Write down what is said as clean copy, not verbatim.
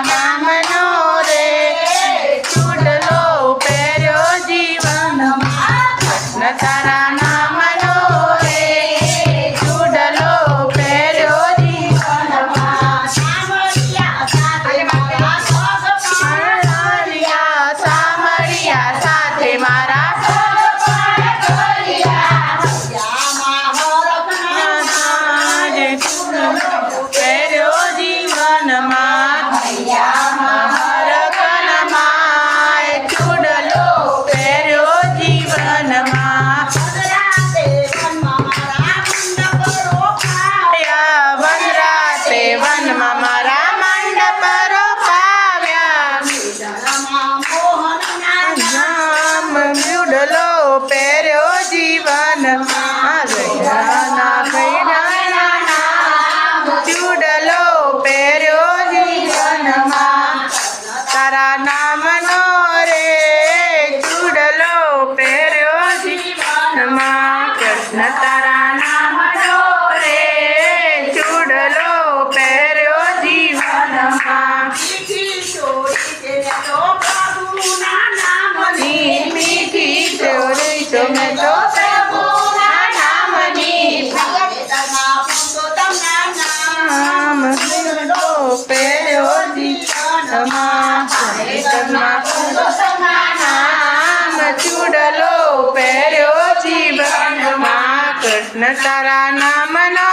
નામનો રે ચૂડલો પહેર્યો જીવનમાં કૃષ્ણ તારા નામનો રે ચૂડલો પહેર્યો જીવનમાં સામળિયા સાથે મારા પહેર્યો જીવનમાં ચૂડલો પહેર્યો જીવનમાં વનરાતે વનમાં મારા મંડપ રોપાવ્યા ચૂડલો પહેર્યો જીવનમાં ચૂડલો પહેર્યો જીવનમાં તારા નામનો રે ચૂડલો પહેર્યો જીવનમાં કૃષ્ણ તારા નામનો રે ચૂડલો પહેર્યો જીવનમાં મીઠી ચોરી તો મેં તો પ્રભુના નામની નામ પહેર્યો જીવનમાં નામ ચૂડલો પહેર્યો જીવનમાં કૃષ્ણ તારા નામનો